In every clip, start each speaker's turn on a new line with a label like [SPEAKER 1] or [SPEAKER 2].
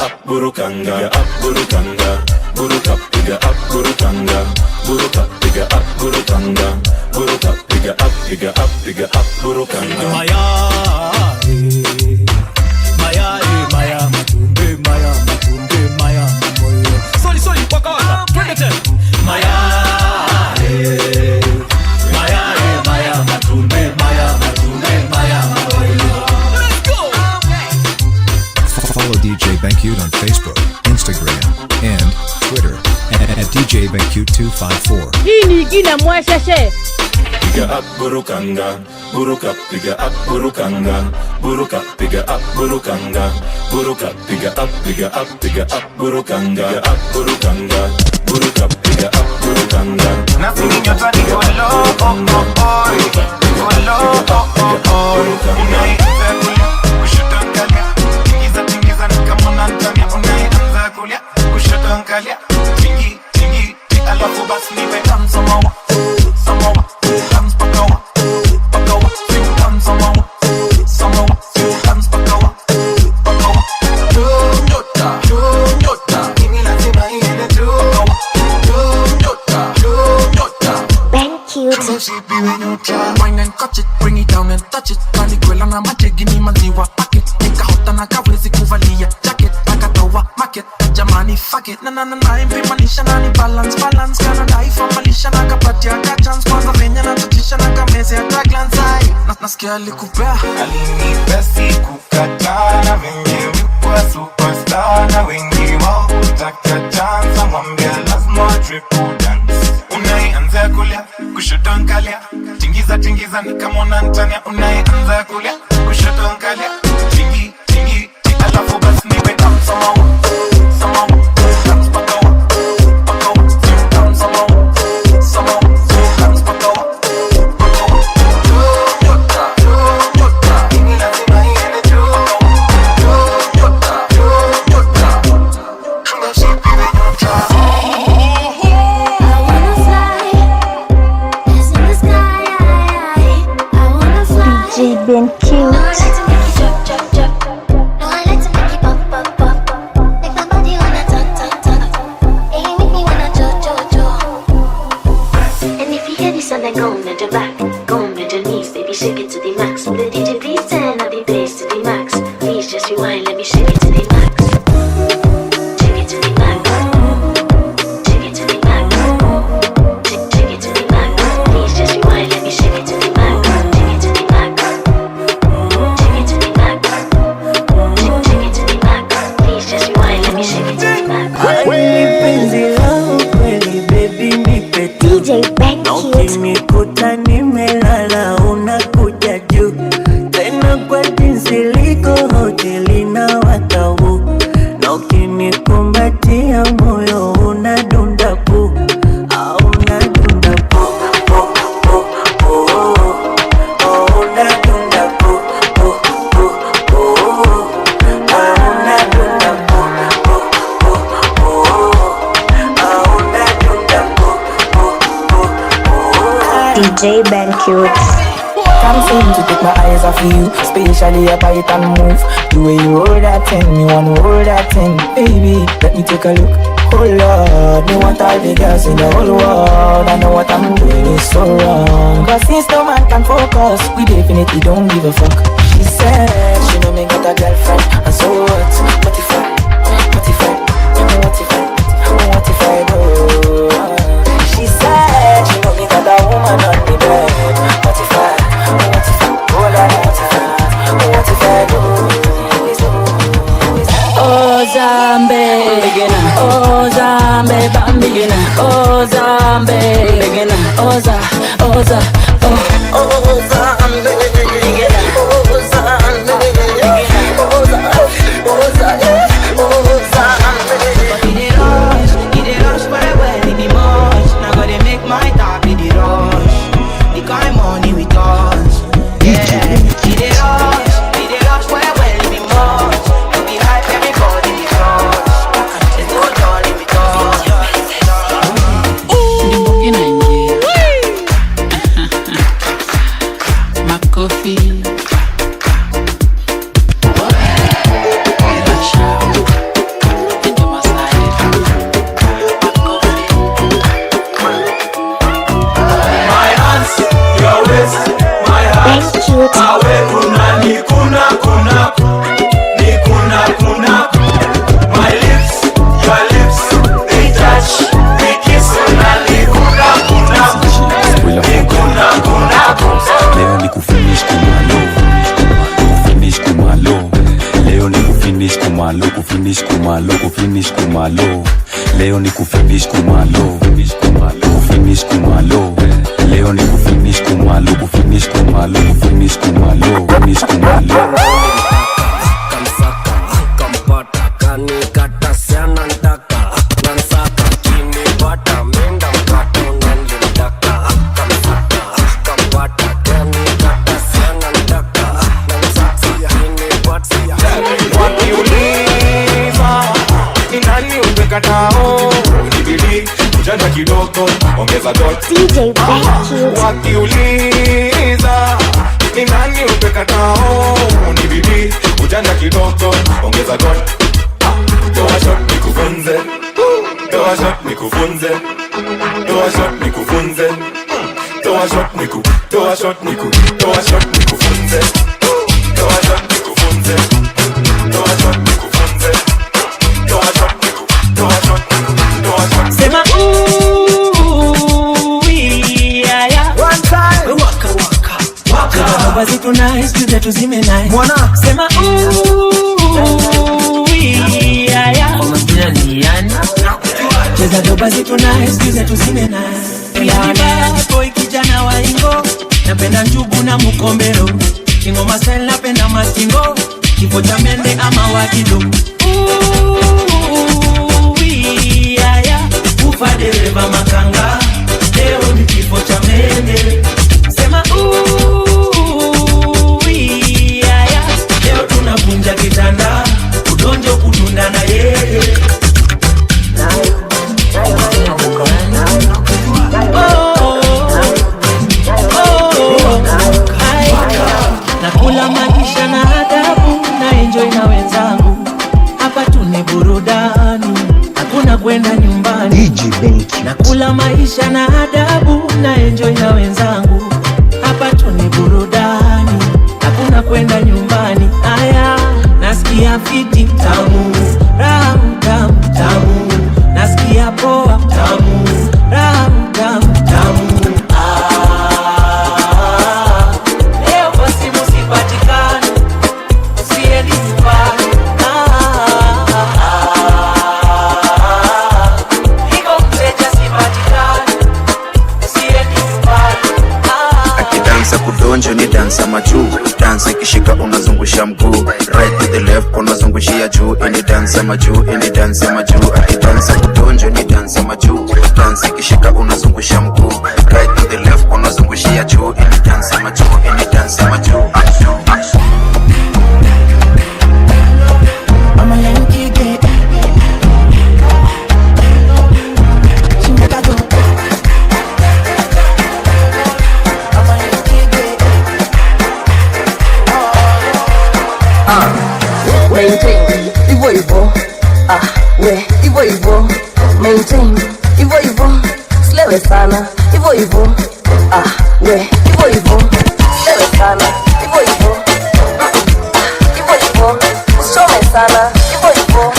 [SPEAKER 1] up burukanga, piga up burukanga, buruka, piga up burukanga, buruka, piga up burukanga, buruka, piga up, piga up, piga up burukanga.
[SPEAKER 2] Maya, Maya, Maya, matumbe, Maya, matumbe, Maya, moyo. Sorry, waka waka, twende tena. Maya, Maya, Maya, matumbe, Maya, matumbe, Maya, moyo. Let's go.
[SPEAKER 3] Follow DJ Bencute on Facebook, Instagram, and Twitter at DJ Bencute254.
[SPEAKER 4] Hii ni jina mwashashe.
[SPEAKER 1] Piga up burukanga, buruka, piga up burukanga, buruka, piga up burukanga, buruka, piga up, piga up, piga up burukanga, piga up burukanga, buruka, piga up burukanga.
[SPEAKER 5] Nothing in your body go low, oh oh oh, go low, oh oh oh. Unaanza kulia, kushoto angalia, tingiza nikamona Antania. Unaanza kulia, kushoto angalia, tingi, alafu basi nipe come somehow.
[SPEAKER 6] Wine and catch it, bring it down and touch it. Kani kwela na mache, gini maziwa packet. Nika hota na kawezi kuvalia jacket. Nakatoa market, jamani fuck it. Na impimanisha na ni balance. Kana daifa malisha na kapatia ka chance. Kwanza venya na tutisha na kameze ya taglance. Nasikia alikupea
[SPEAKER 5] alinipea sikukataa, na venye wikuwa superstar. Na wengi wao utaka chance, mwambia lazima triple dance. Unaanza kulia, kushoto angalia, tingiza nikamona Antania. Unaanza kulia, kushoto angalia, tingi, alafu basi nipe come somehow. Dance pakawa, come somehow. Dance pakawa.
[SPEAKER 7] DJ Bencute.
[SPEAKER 8] And if you hear this song, then go on bend your back, go on bend your knees, baby, shake it to the max. The DJ please turn up the bass to the max. Please just rewind, let me shake it to the max. Shake it to the max. Shake it to the max. Shake it to the max. Please just rewind, let me shake it to the max. Shake it to the max. Shake it to the max. Shake it to the max. Please just rewind, let me shake it to the max.
[SPEAKER 7] DJ Bencute.
[SPEAKER 9] Ukinikuta nimelala unakuja juu tena kwa jinsi liko hoteli na watau, na ukinikumbatia moyo unadunda pu, unadunda pu, unadunda pu,
[SPEAKER 7] DJ Bencute.
[SPEAKER 6] Can't seem to take my eyes off you, especially a bite and move. The way you hold that thing, me wanna hold that thing. Baby, let me take a look. Oh Lord, me want all the girls in the whole world. I know what I'm doing is so wrong, but since no man can focus, we definitely don't give a fuck. She said she know me got a girlfriend, and so what? What if I do? She said she know me got a woman on the bed. What if I do?
[SPEAKER 9] Oh Zambe, oh Zambe, bambigina. Oh Zambe, oh Zambe, oh Zambe, oh Zambe,
[SPEAKER 10] He dey rush well, he be much. Now go dey make my top, he dey rush. The kind money we touch. Yeah, he dey rush well, he be much. He be hype, everybody dey rush. There's no jolly we touch.
[SPEAKER 11] kumalo, kufinish kumalo, kufinish kumalo. Leo ni kufinish kumalo, kufinish kumalo. Leo ni kufinish kumalo, kufinish kumalo, kufinish kumalo, kufinish kumalo.
[SPEAKER 12] Kampata kanikata sana ntaka nansaka kinipata menda mkato nandimtaka kamsaka kampata kanikata sana ntaka nansaka kinipata.
[SPEAKER 5] Wakiuliza ni nani umekatao, unibidi ujanja kidogo ongeza dot.
[SPEAKER 7] DJ BenQ.
[SPEAKER 5] Wakiuliza ni nani umekatao, unibidi ujanja kidogo ongeza dot. Toa shot nikufunze, toa shot nikufunze, toa shot nikufunze, toa shot niku, toa shot niku, toa shot nikufunze, toa shot nikufunze, toa shot nikufunze, toa shot niku, toa shot niku, toa shot.
[SPEAKER 9] Sema yeah yeah. One time. Waka waka waka. Baba zitu nice, tuze tuzime nice. Mwana. Sema yeah yeah. Unajua ni yani? Cheza doba zitu nice, tuze tuzime nice. Yeah boy kijana wa ingo, napenda njugu na mukombero. Kingoma style napenda mastingo, kifo cha mende ama wakido. Yeah yeah. Ufa dereva makanga, leo ni kifo cha mende. Sema yeah yeah. Leo tunavunja kitanda, udonjo kudunda na yeye. Nakula maisha na adabu na enjoy na wenzangu. Hapa tuni burudani, hakuna kwenda nyumbani. DJ BenQ. Nakula maisha na adabu na enjoy na wenzangu. Hapa tuni burudani, hakuna kwenda nyumbani. Aya, nasikia fiti tamu, ramu tamu tamu. Nasikia poa tamu, ramu tamu tamu. Leo kwa simu sipatikani, siendi nyumbani. Niko mteja sipatikani, siendi nyumbani.
[SPEAKER 13] Akidansa kudonjo ni dansa majuu, dansa ikishika unazungusha mguu, right to the left unazungushia juu, ini dansa majuu, ini dansa majuu. Akidansa kudonjo ni dansa majuu, dansa ikishika unazungusha mguu, right to the left unazungushia juu, ini dansa majuu, ini dansa majuu.
[SPEAKER 9] Mama Yankee get
[SPEAKER 14] maintain hivyo hivyo, we hivyo hivyo, maintain hivyo hivyo, slewe sana hivyo hivyo, we hivyo hivyo, slewe sana hivyo hivyo, hivyo hivyo, usome sana hivyo hivyo.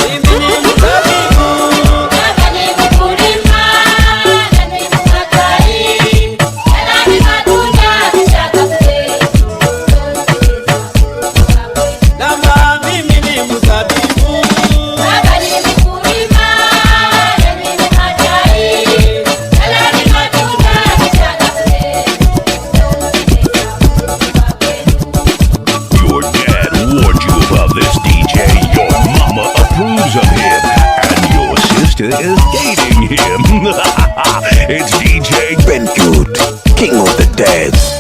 [SPEAKER 15] Is dating him. It's DJ BenQ, king of the dance.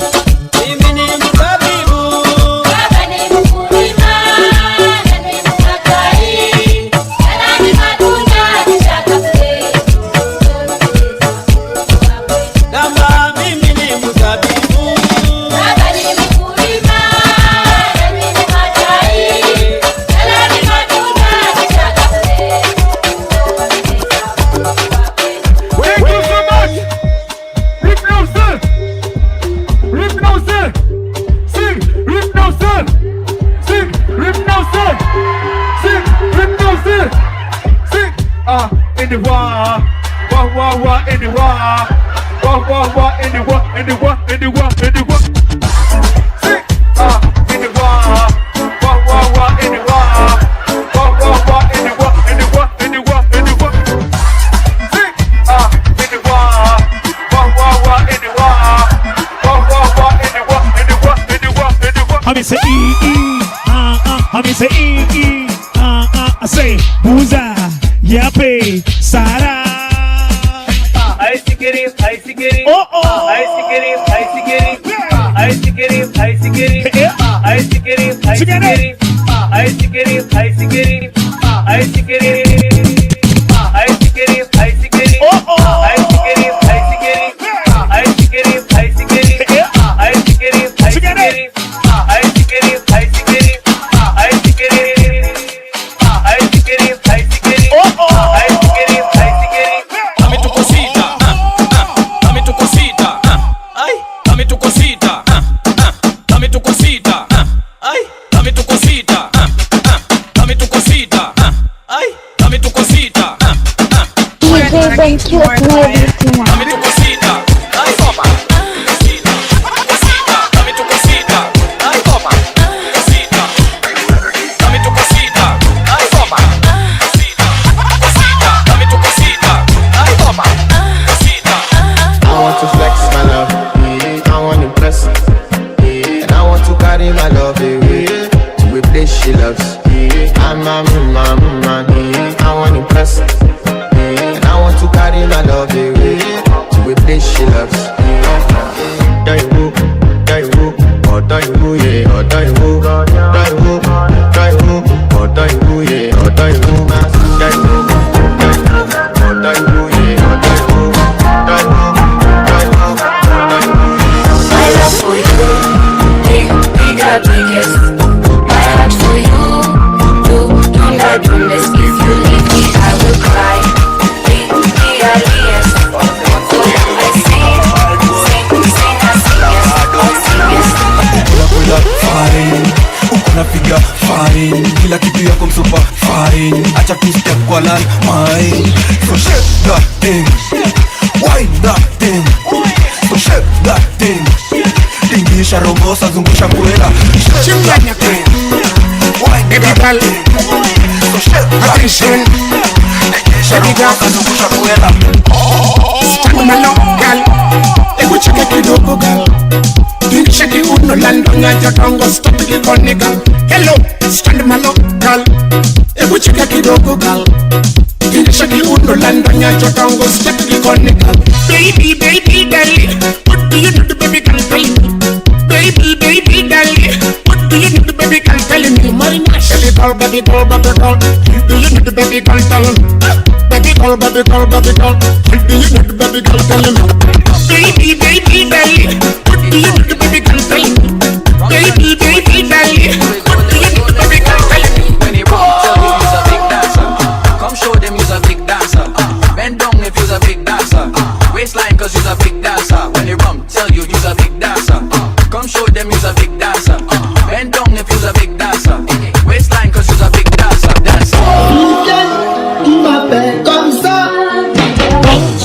[SPEAKER 2] me say I say Buza, Yape, Sara.
[SPEAKER 16] Ice kitty,
[SPEAKER 2] oh,
[SPEAKER 16] ice kitty, ice kitty, ice kitty, ice kitty, ice kitty, ice kitty, ice kitty, ice kitty, ice kitty, ice kitty, ice kitty,
[SPEAKER 2] oh,
[SPEAKER 16] ice kitty, ice kitty, ice kitty, ice kitty, ice kitty, ice kitty, ice kitty, ice kitty, ice kitty, ice kitty, ice kitty,
[SPEAKER 2] oh,
[SPEAKER 16] ice kitty, ice kitty.
[SPEAKER 17] Dame tu cosita, dame tu cosita, ay, dame tu cosita, dame tu cosita, ay, dame tu cosita, dame tu cosita, ay, dame tu cosita,
[SPEAKER 7] DJ Ben Cute,
[SPEAKER 17] dame tu cosita, ay, toma, cosita, cosita, dame tu cosita, ay, toma, cosita, dame tu cosita, ay, toma, cosita, cosita, dame tu cosita, ay, toma, cosita.
[SPEAKER 5] I want to flex my love, yeah. I want to impress, yeah. And I want to carry my love away to a place she loves, yeah. I'm a man, yeah. I want to impress, yeah. And I want to carry my love away to a place she loves, yeah. Don't you move, or don't you move, yeah, or don't you move, don't you move, or don't you move, yeah, or don't you move, don't you move, or don't you move, yeah, or don't you move, don't you move.
[SPEAKER 14] My love for you, bigger, biggest. My heart for you, do not do this. If you leave me, I will cry. Yes. I sing,
[SPEAKER 12] Unakula fine, unapiga fine, kila kitu yako msupa fine. Acha tu step kwa land mine. So shake that thing, wind that thing. So shake that thing, tingisha rombosa, zungusha kwela. Shake that thing, wind that thing. So shake that thing, tingisha rombosa, zungusha kwela.
[SPEAKER 5] Stand malo, girl. Ego cheke kidogo, girl. Tingisha kiuno lando nyaja tongo stop the corner, girl. Hello, stand malo, girl. Ego cheke kidogo, girl. Tingisha kiuno lando nyaja tongo stop the corner, girl. Baby, darling, what do you do, baby, girl? Tell me. Baby, darling, what do you do, baby, girl? Tell me. My gosh, baby girl. Do you do, baby, girl? Tell me. Baby girl. Do you do, baby, girl? Tell me. Baby, darling, what do you do, baby, girl? Tell me. Baby, darling, what do you do, baby, girl? Tell me.
[SPEAKER 18] When you run, tell you you's a big dancer. Come show them you's a big dancer. Bend down if you's a big dancer. Waistline cause you's a big dancer. When you run, tell you you's a big dancer. Come show them you's a big dancer. Bend down if you's a big dancer. Waistline cause you's a big dancer. Dancer.
[SPEAKER 5] Tu m'appelles comme ça.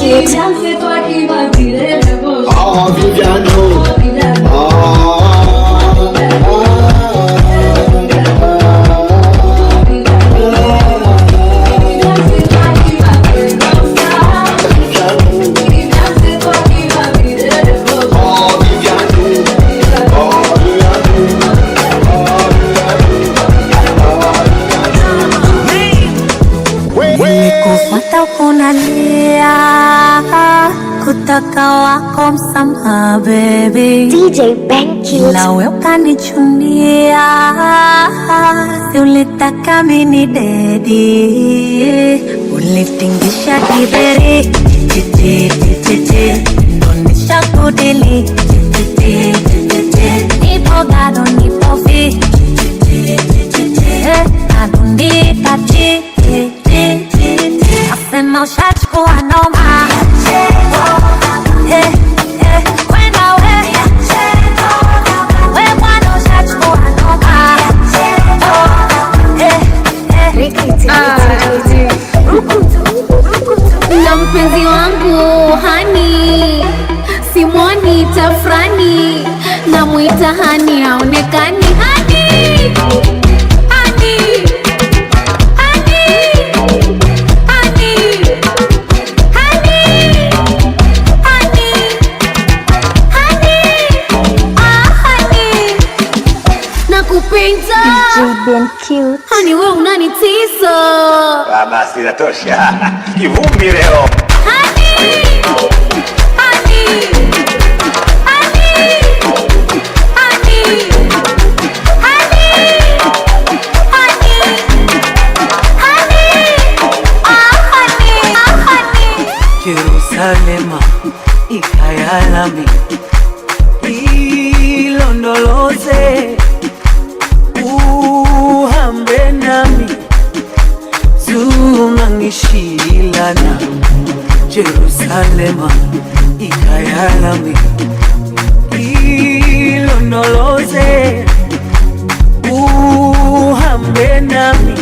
[SPEAKER 7] C'est toi qui m'as tiré le beau.
[SPEAKER 5] Oh Viviano.
[SPEAKER 19] Nimekufuata unalia, kutaka wako msamaha baby.
[SPEAKER 7] DJ Ben Cute,
[SPEAKER 19] ila wewe ukanichunia, si ulitaka mini dedi, ulitingisha kiberi, ndonisha kudili, nipo gado nipo fi, nadundika chi. Nasema ushachukua noma, kwenda we bwana ushachukua noma.
[SPEAKER 20] Na mpenzi wangu hani, simwoni tafrani, namwita hani haonekani.
[SPEAKER 7] DJ Ben Ben Cute.
[SPEAKER 20] Hani wewe unanitisa.
[SPEAKER 15] Basi inatosha. Kivumbi leo.
[SPEAKER 9] Jerusalema ikayalami ilondoloze uhambe nami zungangishilana. Jerusalema ikayalami ilondoloze uhambe nami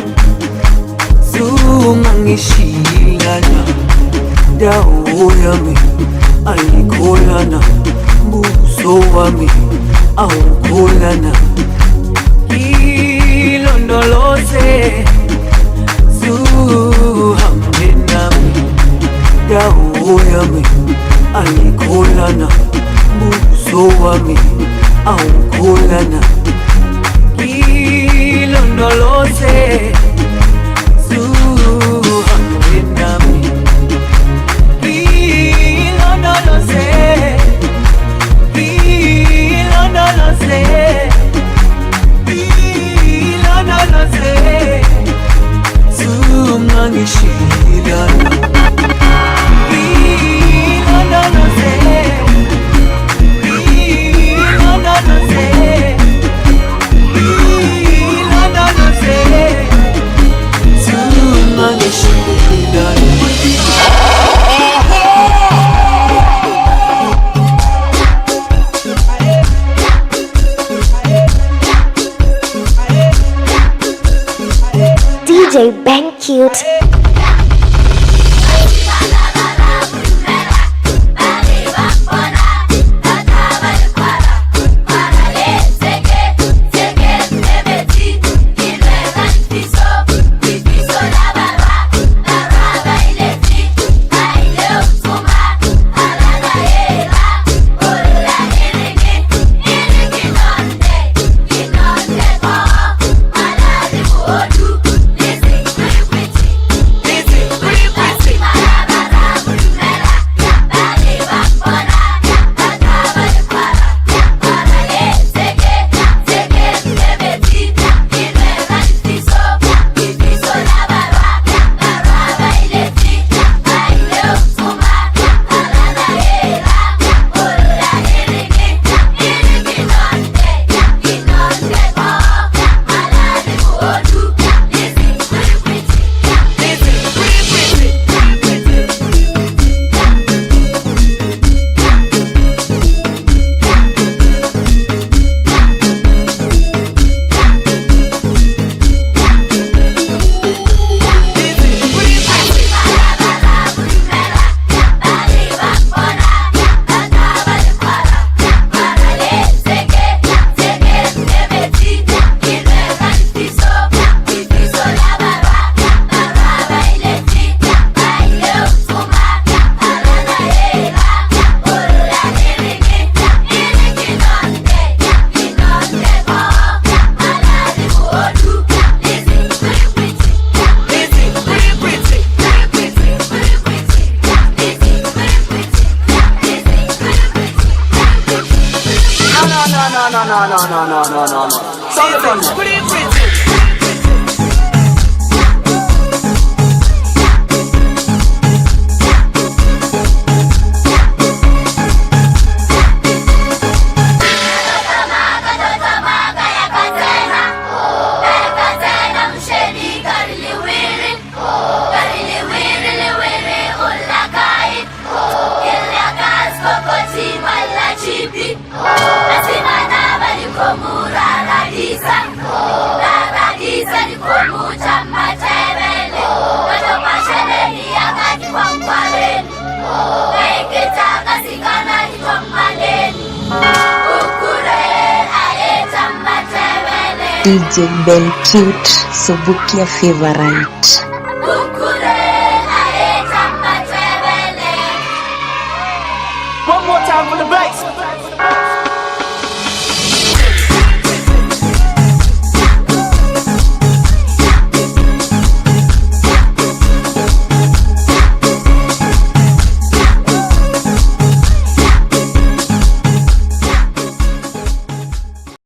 [SPEAKER 9] zungangishilana. Dawo yami alikholana, buso wami awukholana. Ilondoloze zuhambe nami. Dawo yami alikholana, buso wami awukholana. Ilondoloze zuhambe nami.
[SPEAKER 7] DJ Ben Cute.
[SPEAKER 21] DJ Ben Cute, Subukia favorite.